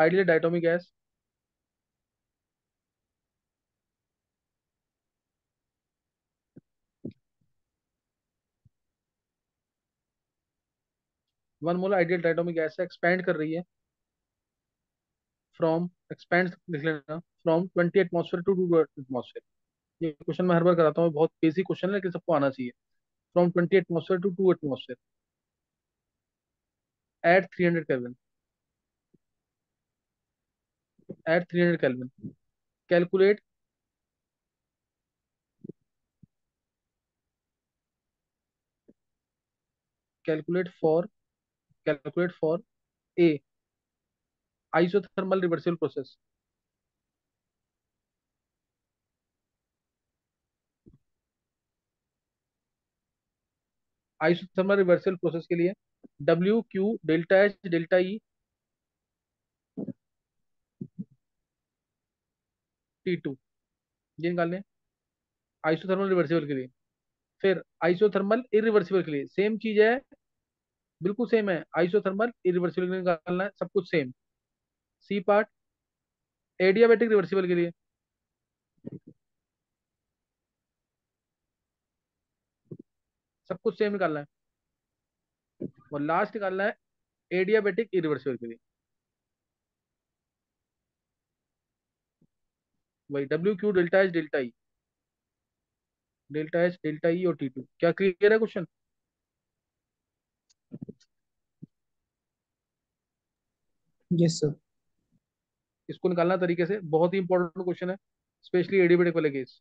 Ideal diatomic gas. 1 मोल ideal diatomic gas है, expand कर रही है फ्रॉम, एक्सपैंड लिख लेना, फ्रॉम 20 एटमॉस्फेयर टू 2 एटमॉस्फेयर। ये क्वेश्चन मैं हर बार कराता हूँ, बहुत बेसिक क्वेश्चन है लेकिन सबको आना चाहिए। From 20 atmosphere to 2 atmosphere at 300 kelvin, at 300 kelvin. Calculate, calculate for, calculate for a isothermal reversible process. Isothermal reversible process के लिए WQ ΔH ΔE T2, ये निकालने आइसोथर्मल रिवर्सिबल के लिए। फिर आइसोथर्मल इरिवर्सिबल के लिए सेम चीज है, बिल्कुल सेम है। आइसोथर्मल इरिवर्सिबल के लिए निकालना है, सब कुछ same. C part adiabatic reversible के लिए सब कुछ सेम निकालना है। और लास्ट निकालना है एडियाबेटिक इरिवर्सिबल के लिए, वही WQ ΔH ΔE और T2। क्या क्लियर है क्वेश्चन? Yes sir. इसको निकालना तरीके से, बहुत ही इंपॉर्टेंट क्वेश्चन है, स्पेशली एडियाबेटिक वाले केस।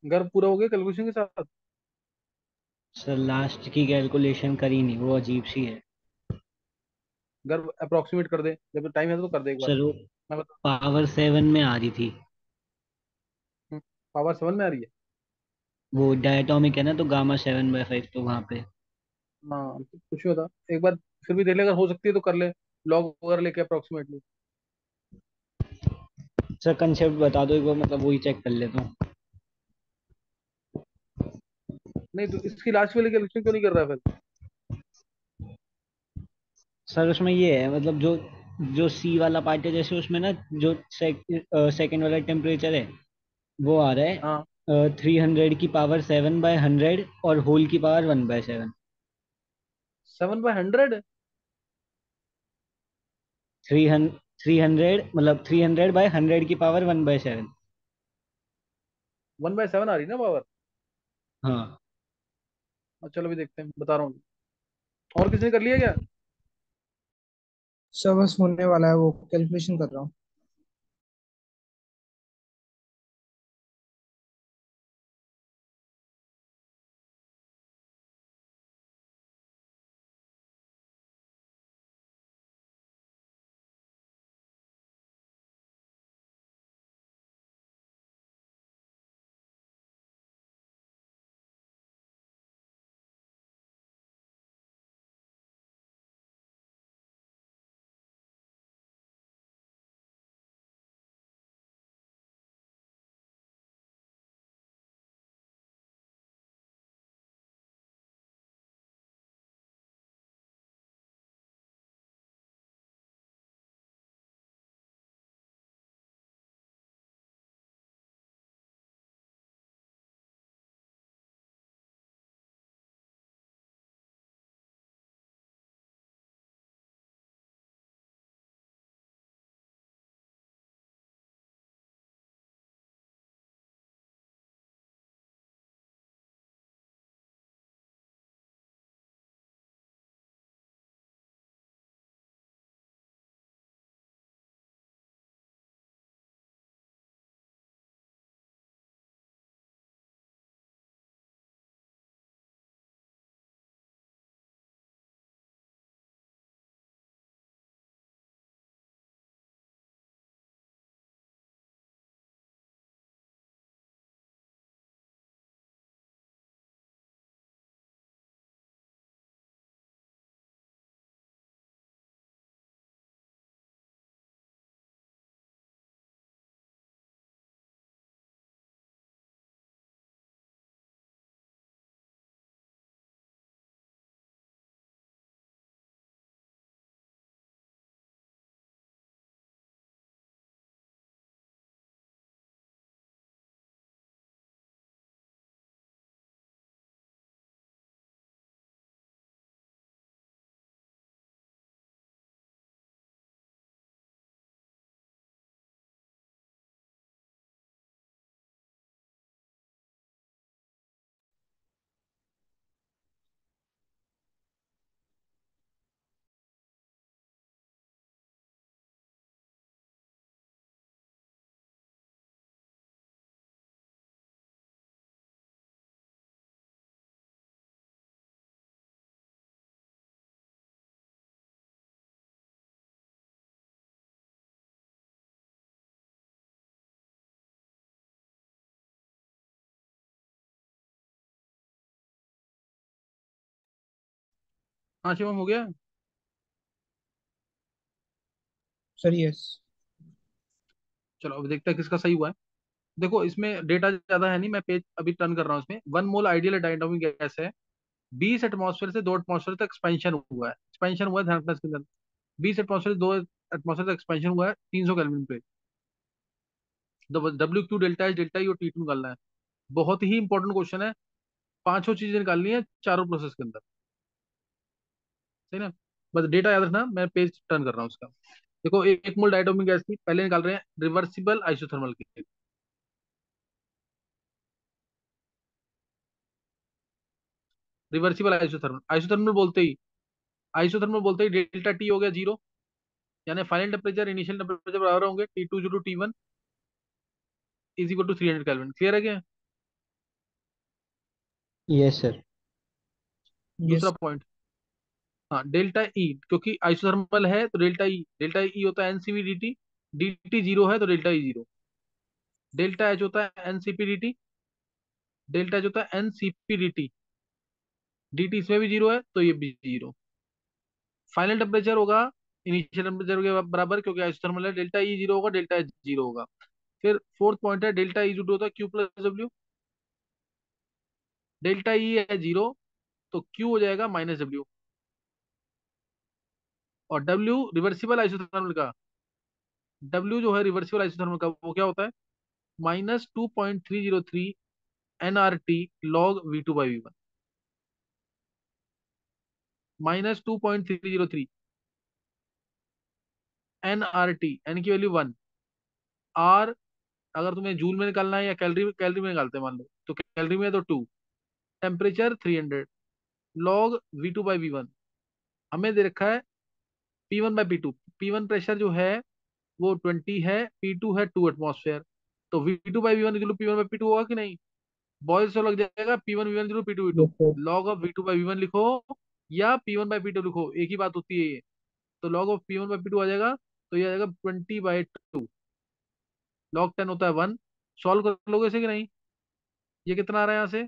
गर्भ पूरा हो गया कैलकुलेशन के साथ? सर लास्ट की कैलकुलेशन करी नहीं, वो अजीब सी है। गर्भ अप्रोक्सीमेट कर दे, जब टाइम है तो कर दे एक बार। सर वो मैं बता। पावर 7 में आ रही थी। पावर 7 में आ रही है? वो डायटोमिक है ना, तो गामा 7/5 तो वहां पे। हाँ तो कुछ नहीं होता, एक बार फिर भी देख ले, अगर हो सकती है तो कर ले, लॉग वगैरह लेके अप्रोक्सीमेटली। सर कंसेप्ट बता दो एक बार, मतलब वही चेक कर लेता हूँ। नहीं तो इसकी लास्ट वाली कैलकुलेशन क्यों नहीं कर रहा है फिर? सर उसमें ये है, मतलब जो जो सी वाला पार्ट है, जैसे उसमें ना जो सेकंड वाला टेम्परेचर है, वो आ रहा हाँ। है 300 की पावर 7/100 और होल की पावर 1/7। 7/100? 300 मतलब 300/100 की पावर 1/7। 1/7 आ रही ना पावर? हाँ। चलो अभी देखते हैं, बता रहा हूँ। और किसी ने कर लिया क्या? सर बस होने वाला है, वो कैलकुलेशन कर रहा हूँ। हाँ शिवम, हो गया। Sir yes. चलो अब देखते हैं किसका सही हुआ है। देखो इसमें डेटा ज्यादा है नहीं, मैं पेज अभी टर्न कर रहा हूँ। इसमें 1 मोल आइडियल डायटोमिक गैस है, 20 एटमॉस्फेयर से 2 एटमॉस्फेयर तक एक्सपेंशन हुआ है। एक्सपेंशन हुआ है, ध्यान रखना इसके अंदर। 20 एटमॉस्फेयर से 2 एटमॉस्फेयर तक एक्सपेंशन हुआ है 300 केल्विन पे। W, Q, डेल्टा ई और T2 निकालना है। बहुत ही इंपॉर्टेंट क्वेश्चन है। पांचों चीजें निकालनी है चारों प्रोसेस के अंदर। सही ना? बस डेटा याद रखना, मैं पेज टर्न कर रहा हूँ उसका। देखो, 1 मोल डायटोमिक गैस की पहले निकाल रहे हैं रिवर्सिबल आइसोथर्मल की। रिवर्सिबल आइसोथर्मल, आइसोथर्मल बोलते ही डेल्टा टी हो गया 0, यानी फाइनल टेम्परेचर इनिशियल टेम्परेचर बराबर होंगे T2 T1 is equal to 300 kelvin. Clear है क्या? Yes sir. दूसरा यस। पॉइंट, हाँ डेल्टा ई, क्योंकि आइसोथर्मल है तो डेल्टा ई होता है एनसीवी डीटी, डीटी जीरो है तो delta E zero. Delta H होता है एनसीपी डीटी, डेल्टा एच होता है एनसीपी डीटी, डीटी इसमें भी जीरो है तो ये भी जीरो। फाइनल टेम्परेचर होगा इनिशियल टेम्परेचर के बराबर, क्योंकि आइसोथर्मल है, डेल्टा ई जीरो होगा, डेल्टा एच जीरो होगा। फिर फोर्थ पॉइंट है डेल्टा ई जीरो होता है Q plus W. Delta E है जीरो तो क्यू हो जाएगा माइनस डब्ल्यू। और डब्ल्यू रिवर्सिबल आइसोथर्मल का, डब्ल्यू जो है रिवर्सिबल आइसोथर्मल का वो क्या होता है, -2.303 NRT log V2/V1। -2.303 NRT, N की वैल्यू 1, आर अगर तुम्हें जूल में निकालना है या कैलोरी कैलोरी में निकालते हैं मान लो, तो कैलोरी में तो 2, टेम्परेचर 300, लॉग V2/V1। हमें दे रखा है P1/P2, P1 प्रेशर जो है वो 20 है, P2 है 2 एटमॉस्फेयर। तो V2/V1 P1/P2 होगा कि नहीं, बॉयल्स तो लग जाएगा P1/V1 P2/V2, yes sir. Log of V2/V1 लिखो या P1/P2 लिखो, एक ही बात होती है ये। तो log ऑफ P1/P2 आ जाएगा, तो ये आ जाएगा 20/2, log 10 होता है 1। सॉल्व कर लोगे इसे कि नहीं, ये कितना आ रहा है यहाँ से,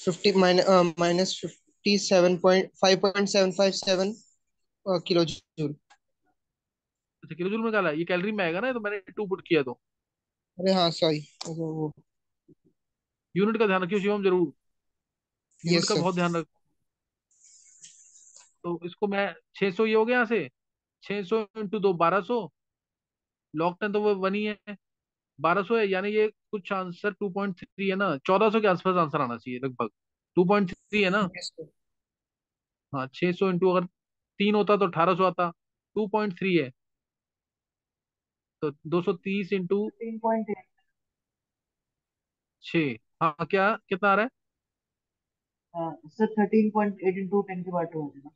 50 माइनस 57.5.757 किलो जूल। अच्छा किलो जूल में निकाला है, ये कैलोरी में आएगा ना, तो मैंने 2 पुट किया तो। अरे हाँ सॉरी वो। यूनिट का ध्यान रखियो शिवम जरूर, यूनिट यस का सर। बहुत ध्यान रख। तो इसको मैं 600 ये हो गया यहाँ से, 600 इंटू दो 1200, log 10 तो वो वन ही है, 1200 है, यानी ये कुछ आंसर 2.3 है ना, 1400 के आसपास आंसर आना चाहिए लगभग, 2.3 है ना। Yes sir. हाँ 600 इंटू अगर 3 होता तो 1800 आता, 2.3 है तो 230 इंटू 13.8। 6, हाँ क्या कितना आ रहा है, सर 13.8 इंटू 10 के पावर 2 है ना।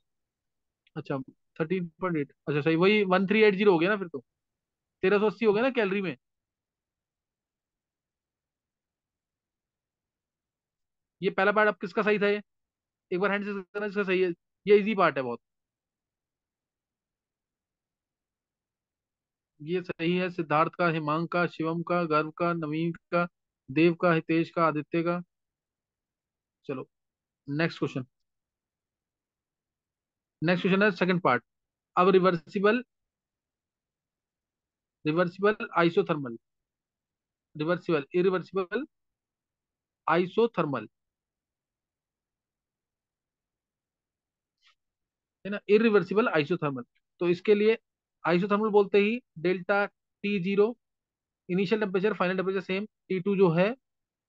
अच्छा 13.8, अच्छा सही वही 1380 हो गया ना फिर तो, 1380 हो गया ना कैलोरी में। ये पहला पार्ट अब किसका सही था ये, एक बार हैंड से करना इसका सही है, ये इजी पार्ट है बहुत। ये सही है, सिद्धार्थ का, हिमांक का, शिवम का, गर्व का, नवीन का, देव का, हितेश का, आदित्य का। चलो नेक्स्ट क्वेश्चन, नेक्स्ट क्वेश्चन है सेकंड पार्ट। अब reversible, reversible isothermal, reversible irreversible isothermal, है ना, इरिवर्सिबल आइसोथर्मल। तो इसके लिए आइसोथर्मल बोलते ही delta T zero, initial temperature final temperature same, T two जो है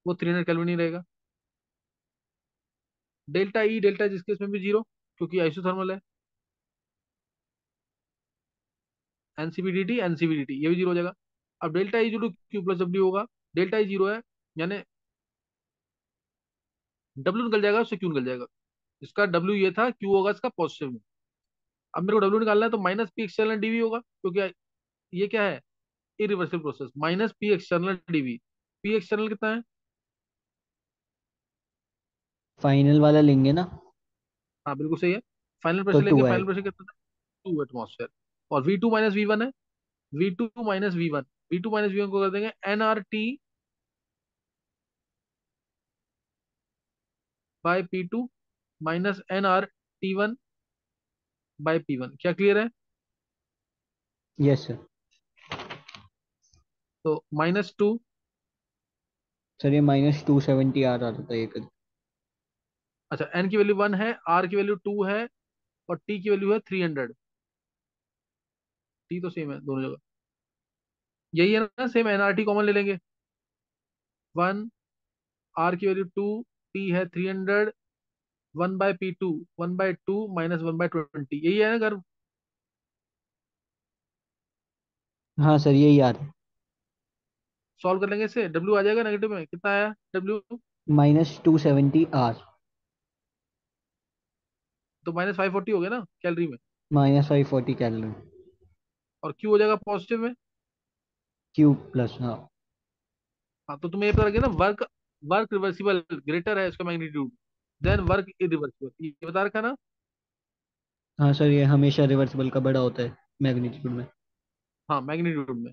वो 300 केल्विन ही रहेगा। डेल्टा ई डेल्टा जिसके इसमें भी जीरो, क्योंकि आइसोथर्मल है, एनसीबीडीटी एनसीबीडीटी ये भी जीरो हो जाएगा। अब delta E zero Q plus W होगा, डेल्टा ई जीरो है यानी डब्ल्यू निकल जाएगा, उससे क्यू निकल जाएगा, इसका डब्ल्यू ये था, क्यू होगा इसका पॉजिटिव में। अब मेरे को डब्ल्यू निकालना है तो माइनस पी एक्सटर्नल डीवी होगा, क्योंकि ये क्या है, irreversible process, minus P external dV. P external कितना है, फाइनल वाला लेंगे ना, हाँ बिल्कुल सही है, फाइनल तो प्रेशर टू लेंगे, फाइनल आएगा। प्रेशर कितना है, 2 एटमॉस्फेयर। और V2 - V1 है, V2 - V1, V2 - V1 को कर देंगे NRT/P2 -NRT1/P1। क्या क्लियर है, यस सर। तो -2, सर ये -270 आ रहा था ये कर। अच्छा N की वैल्यू 1 है, R की वैल्यू 2 है, और T की वैल्यू है 300। T तो सेम है दोनों जगह, यही है ना, सेम NRT कॉमन ले लेंगे, 1, R की वैल्यू 2, T है 300, 1/P2, 1/2 -1/20, यही है ना अगर। हाँ सर यही आ रहा है। सॉल्व कर लेंगे इससे, W आ जाएगा नेगेटिव में, कितना आया W, -270 आर। तो -540 हो गया ना कैलोरी में, -540 कैलोरी। और Q हो जाएगा पॉजिटिव में। क्यू प्लस हाँ। हाँ तो तुम्हें ये पता लगे ना, वर्क वर्क रिवर्सिबल ग्रेटर है उसका मैग्नीट्यूड देन वर्क इरिवर्सिबल, ये बता रखा ना। हाँ सर, ये हमेशा रिवर्सिबल का बड़ा होता है मैग्नीट्यूड में। हाँ मैग्नीट्यूड में।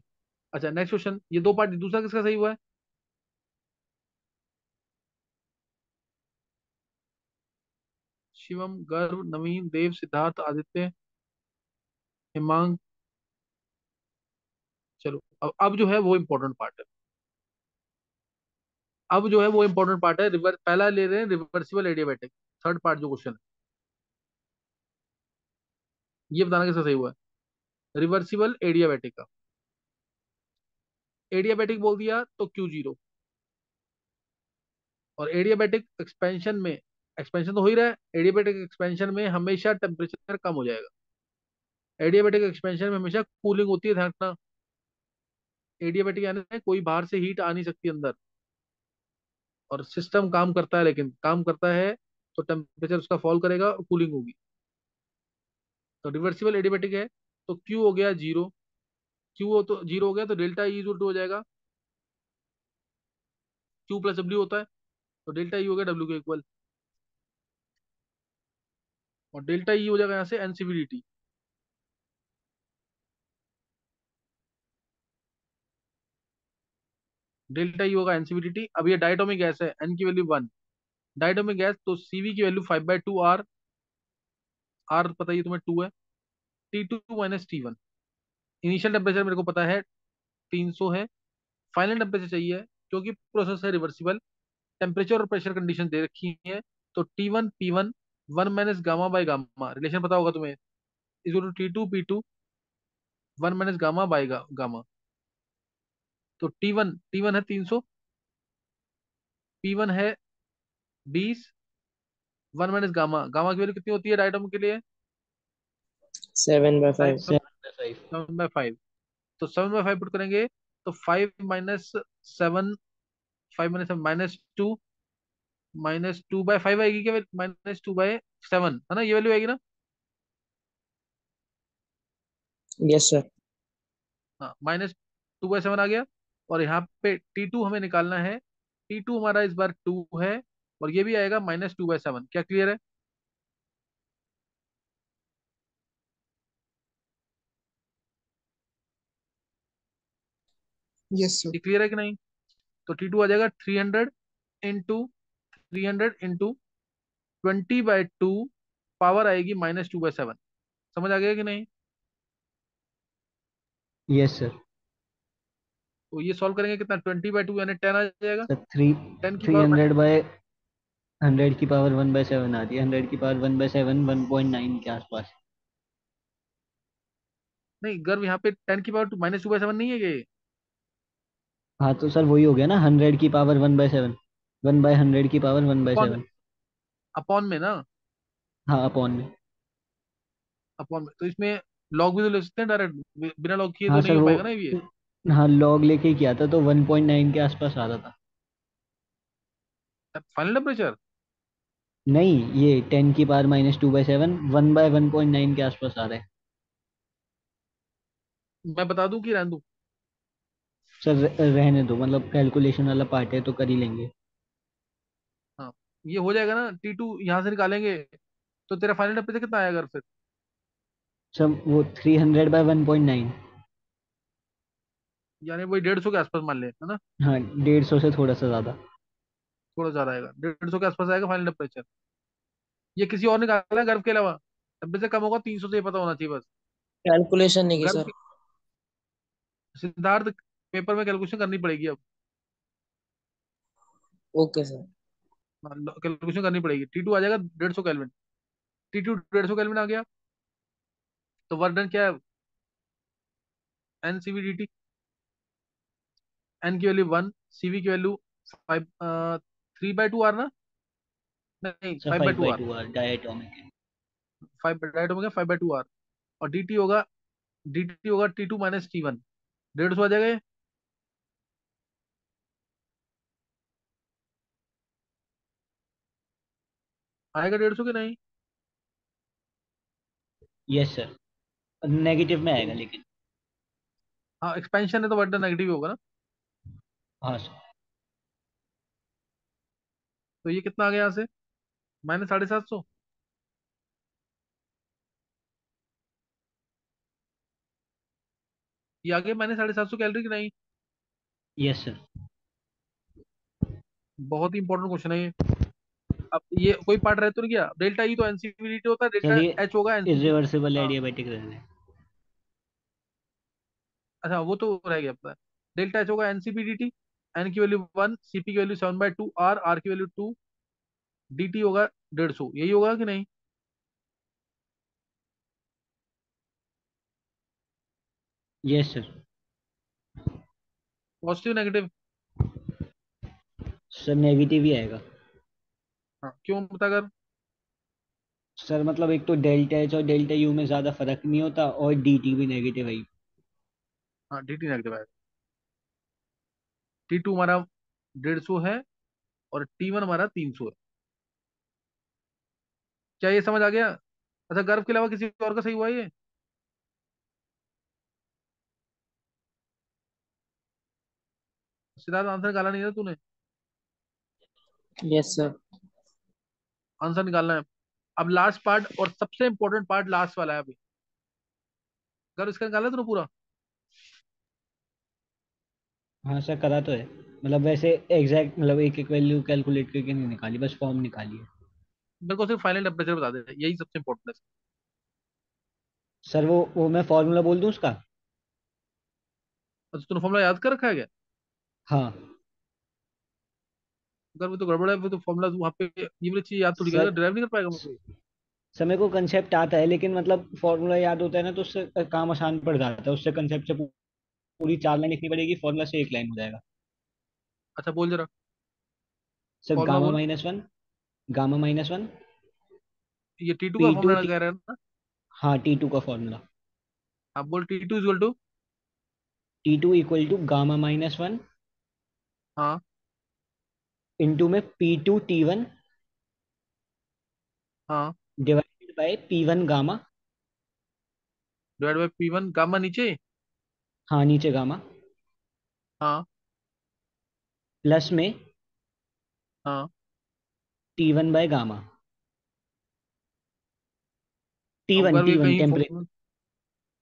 अच्छा नेक्स्ट क्वेश्चन, ये दो पार्ट, दूसरा किसका सही हुआ है? शिवम, गर्व, नवीन, देव, सिद्धार्थ, आदित्य, हिमांग। चलो अब जो है वो इम्पोर्टेंट पार्ट है। अब जो है वो इम्पोर्टेंट पार्ट है, रिवर पहला ले रहे हैं रिवर्सिबल एडियाबैटिक। थर्ड पार्ट जो क्वेश्चन है ये बताना किसका सही हुआ है, रिवर्सिबल एडियाबैटिक का। एडियाबैटिक बोल दिया तो Q0। और एडियाबैटिक एक्सपेंशन में, एक्सपेंशन तो हो ही रहा है, एडियाबैटिक एक्सपेंशन में हमेशा टेम्परेचर कम हो जाएगा। एडियाबैटिक एक्सपेंशन में हमेशा कूलिंग होती है, ध्यान रखना। एडियाबैटिक यानी कोई बाहर से हीट आ नहीं सकती अंदर, और सिस्टम काम करता है, लेकिन काम करता है तो टेम्परेचर उसका फॉल करेगा और कूलिंग होगी। तो रिवर्सिबल एडियाबैटिक है तो क्यू हो गया जीरो। क्यू हो तो जीरो हो गया तो डेल्टा ई इक्वल टू हो जाएगा, क्यू प्लस डब्ल्यू होता है, तो डेल्टा ई हो गया डब्ल्यू के इक्वल। और डेल्टा ई हो जाएगा यहाँ से एनसीवीडीटी। डेल्टा ई होगा एनसीवीडीटी। अब ये डायटोमिक गैस है, एन की वैल्यू 1। डायटोमिक गैस तो सीवी की वैल्यू 5/2 आर। आर पता ही तुम्हें 2 है। T2 - T1। इनिशियल टेम्परेचर मेरे को पता है 300 है। फाइनल टेम्परेचर चाहिए, क्योंकि प्रोसेस है रिवर्सिबल, टेम्परेचर और प्रेशर कंडीशन दे रखी है। तो T1 P1 1 - गामा/गामा रिलेशन पता होगा तुम्हें, इज टू T2 P2 1 - गामा/गामा। तो T1 है 300, P1 है 20, 1 - गामा। गामा की वैल्यू कितनी होती है डायटोम के लिए? 7/5। 7/5। 7/5। तो 7/5 पुट करेंगे तो 5 - 7, 5 - 7 -2, -2/5 आएगी क्या? -2/7 है ना, ये वैल्यू आएगी ना। Yes sir. हाँ -2/7 आ गया। और यहाँ पे T2 हमें निकालना है। T2 हमारा इस बार 2 है, और ये भी आएगा -2/7। क्या क्लियर है? Yes sir. ये क्लियर है कि नहीं? तो T2 आ जाएगा 300 × 20/2, पावर आएगी -2/7। समझ आ गया कि नहीं? Yes sir. तो ये सॉल्व करेंगे कितना, 20/2 यानी 10 आ जाएगा। सर थ्री 10 की थ्री पावर हंड्रेड बाय 100 की पावर 1/7 आती है। 100 की पावर 1/7 1.9 के आसपास। नहीं गर्व, यहाँ पे 10 की पावर -2/7 नहीं है ये। हाँ तो सर वही हो गया ना, 100 की पावर 1/7, 1/100 की पावर 1/7। अपॉन, अपॉन में ना, हाँ अपॉन में। अपॉन में तो इसमें लॉग भी तो ले सकते हैं डायरेक्ट, बिना लॉग किए हाँ तो सर नहीं हो वो, पाएगा ना ये। हाँ लॉग लेके ही किया था तो 1.9 के आसपास आ रहा था। Final temperature. नहीं, ये 10 की पावर -2/7 1/1.9 के आसपास आ रहा है। मैं बता दूं कि रहने दूं? सर रहने दो, मतलब कैलकुलेशन वाला पार्ट है तो कर ही लेंगे। हाँ ये हो जाएगा ना, T2 यहाँ से निकालेंगे तो तेरा फाइनल टेम्परेचर कितना आएगा फिर? सर वो 300/1.9। यानी वही 150 के आसपास मान ले, है ना। हाँ, 150 से थोड़ा सा ज्यादा। थोड़ा ज्यादा आएगा, 150 के आसपास आएगा फाइनल टेम्परेचर। ये किसी और ने निकाला है गर्व के अलावा? टेम्परेचर कम होगा 300 से, ये पता होना चाहिए बस। कैलकुलेशन नहीं की गर्व सर। की, सिद्धार्थ, पेपर में कैलकुलेशन करनी पड़ेगी अब। Okay sir. कैलकुलेशन करनी पड़ेगी। T2 आ जाएगा 150 केल्विन। T2 150 केल्विन आ गया, तो वर्क डन क्या है, NCVDT। एन की वैल्यू 1, सीवी की वैल्यू 5, 3/2 आर ना, नहीं sir five by five two by R two R diatomic है। 5 डायरेक्ट हो गया 5/2 आर। और डी टी होगा T2 - T1। 150 आ जाएगा ये? आएगा 150 के नहीं? यस सर, नेगेटिव में तो आएगा लेकिन। हाँ एक्सपेंशन है तो वर्क डन नेगेटिव होगा ना। हाँ सर। तो ये कितना आ गया यहाँ से? -750। ये आ गया -750 कैलोरी की नहीं? Yes sir. बहुत ही इंपॉर्टेंट क्वेश्चन है ये। अब ये कोई पार्ट रह तो नहीं गया? डेल्टा ई तो एनसीवीटी होता है, सर डेल्टा ये एच होगा एनसीवी। इरिवर्सिबल हाँ, एडियाबैटिक रहना है। अच्छा वो तो रह गया अपना। डेल्टा एच होगा एनसीबीडीटी, एन की वैल्यू 1, सीपी की वैल्यू 7/2, आर आर की वैल्यू 2, डीटी होगा 150। यही होगा कि नहीं? Yes sir. Positive negative? Sir negative ही आएगा। हाँ, क्यों पता कर। सर मतलब एक तो डेल्टा एच और डेल्टा यू में ज्यादा फर्क नहीं होता, और डी भी नेगेटिव है। हाँ, डी टी नेगेटिव आएगा। T2 हमारा 150 है, और T1 हमारा 300 है। क्या ये समझ आ गया? अच्छा, गर्भ के अलावा किसी और का सही हुआ ये? सिद्धार्थ, आंसर निकाला नहीं है तूने? Yes, sir. आंसर निकालना है। अब लास्ट पार्ट और सबसे इंपॉर्टेंट पार्ट लास्ट वाला है अभी। गर्भ इसका निकाला तूने पूरा? हाँ सर करा तो है, मतलब वैसे एग्जैक्ट मतलब एक एक वैल्यू कैलकुलेट करके नहीं निकाली, बस फॉर्म निकाली है। मेरे को सिर्फ फाइनल टेम्परेचर बता दे, यही सबसे इंपॉर्टेंट है। सर वो मैं फॉर्मूला बोल दूं उसका? अच्छा, तूने फॉर्मूला याद कर रखा है क्या? हाँ। अगर वो तो गड़बड़ है, वो तो फॉर्मूला वहाँ पे ये वाली चीज याद थोड़ी करेगा, सर ड्राइव नहीं कर पाएगा मुझे। सर मेरे को कंसेप्ट आता है, लेकिन मतलब फॉर्मूला याद होता है ना तो उससे काम आसान पड़ जाता है। उससे कंसेप्ट से पूरी 4 लाइन लिखनी पड़ेगी, फॉर्मूला से 1 लाइन हो जाएगा। अच्छा, बोल जरा। सर फॉर्मूला गामा बोल। Minus one, gamma minus one, ये T2 का पी टू फॉर्मूला कह रहा है ना? हाँ T2 का फॉर्मूला। आप बोल T2 equal to. T2 equal to gamma minus one हाँ। इंटू में P2 T1 हाँ, divided by P1 gamma. Divide by P1 gamma नीचे। हाँ नीचे गामा, हाँ। प्लस में हाँ, T1 बाय गामा। अब T1 अगर ये T1 कहीं टेम्परेचर।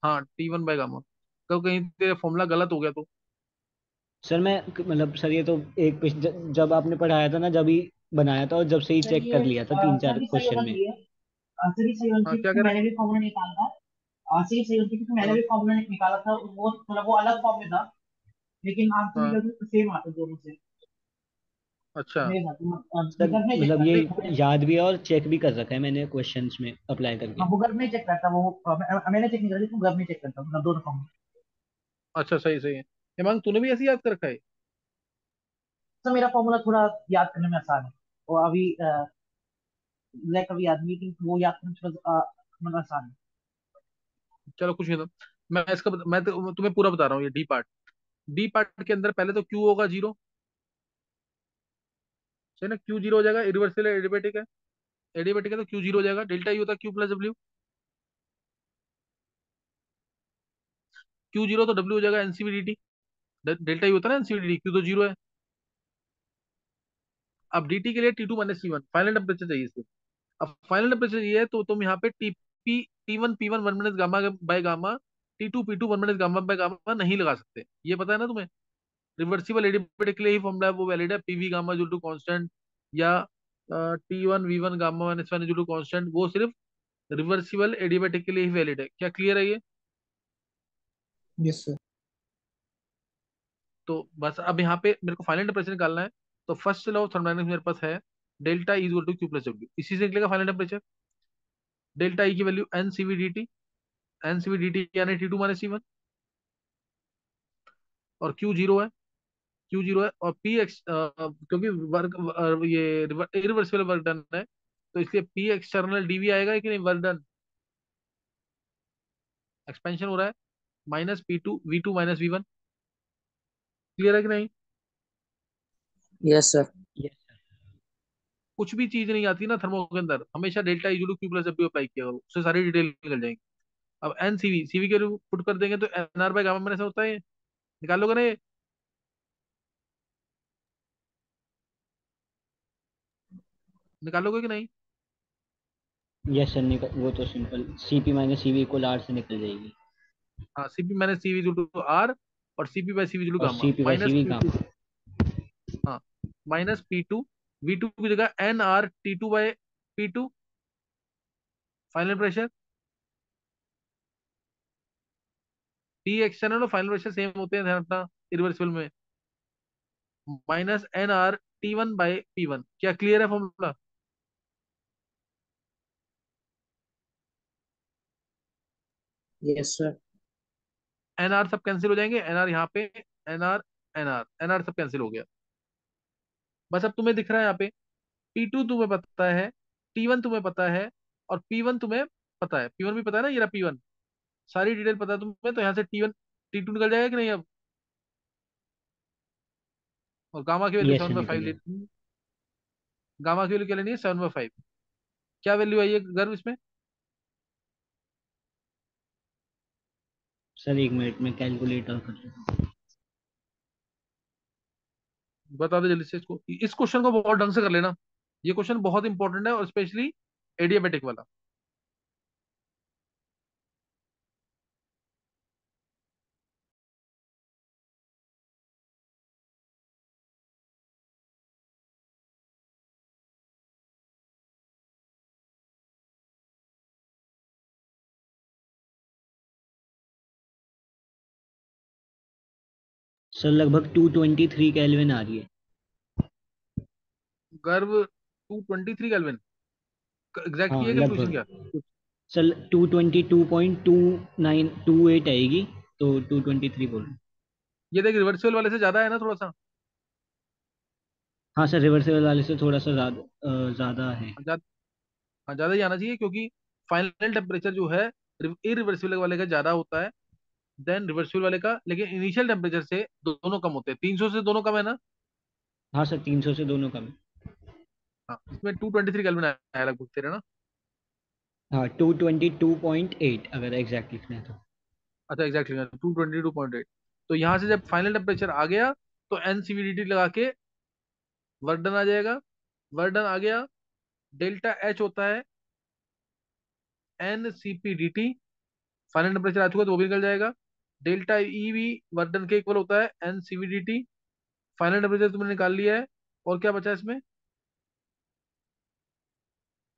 हाँ, T1/गामा। तो कहीं तेरा फॉर्मूला गलत हो गया तो? सर मैं मतलब सर ये तो एक जब आपने पढ़ाया था ना, जब ही बनाया था, और जब से ही सर चेक ये कर लिया था तीन सर चार भी सही होना क्वेश्चन में। चाहिए। सर भी सही होना हाँ, चाहिए क्या क्योंकि कह रहा मैंने भी फॉर्मूला निकाला था। सर ही सही होती क्योंकि मैंने है? भी फॉर्मूला निकाला था, वो मतलब वो अलग फॉर्म में था, लेकिन आंसर हाँ, निकल सेम आता दोनों से। अच्छा। मेरे साथ सर गूगल में चेक मतलब ये करता। याद भी है और चेक भी कर रखा है मैंने क्वेश्चंस में अप्लाई करके। हाँ, गूगल में चेक करता वो मैंने चेक नहीं करा लेकिन गूगल में चेक करता हूँ दोनों फॉर्म। अच्छा, सही सही है। हेमांग, तूने भी ऐसे याद कर रखा है? तो मेरा फॉर्मूला थोड़ा याद करने में आसान है, और अभी लाइक अभी याद नहीं, लेकिन वो याद करना थोड़ा मतलब आसान है। चलो कुछ नहीं था। मैं तो तुम्हें पूरा बता रहा हूँ, ये डी पार्ट के अंदर पहले तो क्यू होगा 0। सही ना? क्यू 0 हो जाएगा, इरिवर्सिबल एडियाबेटिक है। एडियाबेटिक है तो क्यू 0 हो जाएगा, डेल्टा ई होता है Q+W। Q 0 तो W हो जाएगा एनसीवीडीटी। डेल्टा ई होता है ना एनसीवीडीटी, क्यू तो 0 है। अब dt के लिए T2 - T1 फाइनल टेम्परेचर चाहिए इसको। अब फाइनल टेम्परेचर ये है तो तुम यहाँ पे T1 P1 1 - गामा/गामा, T2 P2 1 - गामा/गामा नहीं लगा सकते, ये पता है ना तुम्हें? रिवर्सिबल एडियाबेटिक के लिए ही फॉर्मूला है वो वैलिड है, PV gamma equal to constant, या T1 V1 gamma -1 equal to constant, वो सिर्फ रिवर्सिबल एडियाबेटिक के लिए ही वैलिड है। क्या क्लियर है ये? Yes, sir. तो बस अब यहाँ पे मेरे को फाइनल टेम्परेचर निकालना है। तो फर्स्ट लॉ ऑफ थर्मोडायनेमिक्स मेरे पास है, delta is equal to Q+W। इसी से निकलेगा फाइनल टेम्परेचर। डेल्टा ई की वैल्यू एनसीवीडीटी, एनसीवीडीटी यानी T2 - T1, और Q 0 है। Q 0 है, और पी एक्स क्योंकि वर्क ये इरिवर्सिबल वर्क डन है, तो इसलिए पी एक्सटर्नल डीवी आएगा कि नहीं? वर्क डन एक्सपेंशन हो रहा है, -P2 V2 - V1। क्लियर है कि नहीं? Yes, sir. Yes sir. कुछ भी चीज नहीं आती ना थर्मो के अंदर, हमेशा delta equal to Q+W apply किया करो, उससे सारी डिटेल निकल जाएंगी। अब सीवी के पुट कर देंगे तो NR/गामा में ऐसा होता है, निकाल लोगे ना ये? निकालोगे कि नहीं? यस सर, निकल वो तो simple, CP minus CV equal R से निकल जाएगी। हाँ, CP minus CV equal to R, और CP by CV equal to और gamma CP by minus CV P का। टू। हाँ, minus P two, V two की जगह n R T two by P two, final pressure. T external और final pressure same होते हैं, ध्यान रखना इरिवर्सिबल में। Minus n R T one by P one. क्या क्लियर है formula? Yes, sir. N R सब कैंसिल हो जाएंगे, एन आर यहाँ पे, एन आर, एन आर सब कैंसिल हो गया। बस अब तुम्हें दिख रहा है यहाँ पे, पी टू तुम्हें पता है, टी वन तुम्हें पता है, और पी वन तुम्हें पता है, पी वन भी पता है ना, ये रहा पी वन। सारी डिटेल पता है तुम्हें, तो यहाँ से टी वन टी टू निकल जाएगा कि नहीं अब? और गामा की value yes seven sir, by निकल फाइव जाएगा। लेनी है। गामा की वैल्यू क्या लेनी है? 7/5। क्या वैल्यू आई है गर्व इसमें? सर 1 मिनट में कैलकुलेटर कर लेता हूँ। बता दो जल्दी से इसको, इस क्वेश्चन को बहुत ढंग से कर लेना। ये क्वेश्चन बहुत इंपॉर्टेंट है, और स्पेशली एडियाबेटिक वाला। सर लगभग 223 केल्विन आ रही है। गर्व 223 केल्विन एग्जैक्ट हाँ किया क्या सोल्यूशन क्या? लगभग। सर 222.2928 आएगी, तो 223 बोल रहे हैं। ये देख, रिवर्सिबल वाले से ज्यादा है ना थोड़ा सा। हाँ सर, रिवर्सेबल वाले से थोड़ा सा ज़्यादा है। ज्यादा, हाँ ज्यादा ही आना चाहिए, क्योंकि फाइनल टेम्परेचर जो है इरिवर्सिबल वाले का ज्यादा होता है देन रिवर्सिबल वाले का, लेकिन इनिशियल टेम्परेचर से दोनों कम होते हैं। 300 से दोनों कम है ना? हाँ सर, 300 से दोनों कम है। हाँ, इसमें 223 केल्विन आया लगभग तेरे ना। हाँ 222.8 अगर एग्जैक्ट लिखना है तो। अच्छा, एग्जैक्टली 222.8। तो यहाँ से जब फाइनल टेम्परेचर आ गया, तो एनसीवीडीटी लगा के वर्क डन आ जाएगा। वर्क डन आ गया, डेल्टा एच होता है n C P D T. Final temperature आ चुका तो वो भी निकल जाएगा। Delta E V work done के इक्वल होता है n C V D T. Final temperature तुमने निकाल लिया है, और क्या बचा इसमें?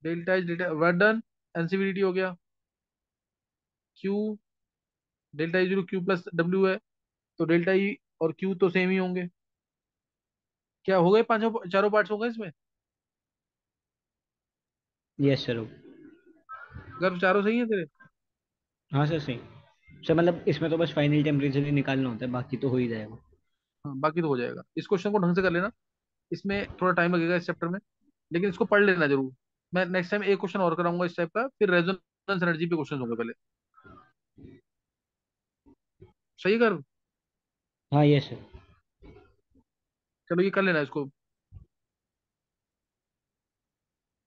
Delta H delta work done, n C V D T हो गया। Q, delta E zero Q plus W है, तो डेल्टा ई और क्यू तो सेम ही होंगे। क्या हो गए? पांचों चारों पार्ट्स हो गए इसमें? Yes sir. गर्व चारों सही है तेरे? हाँ सर सही। सर मतलब इसमें तो बस फाइनल टेम्परेचर ही निकालना होता है, बाकी तो हो ही जाएगा। हाँ, बाकी तो हो जाएगा। इस क्वेश्चन को ढंग से कर लेना, इसमें थोड़ा टाइम लगेगा इस चैप्टर में, लेकिन इसको पढ़ लेना जरूर। मैं नेक्स्ट टाइम एक क्वेश्चन और कराऊंगा इस टाइप का, फिर रेजोनेंस एनर्जी पे क्वेश्चन होंगे पहले। सही कर। हाँ यस सर। चलो ये कर लेना इसको।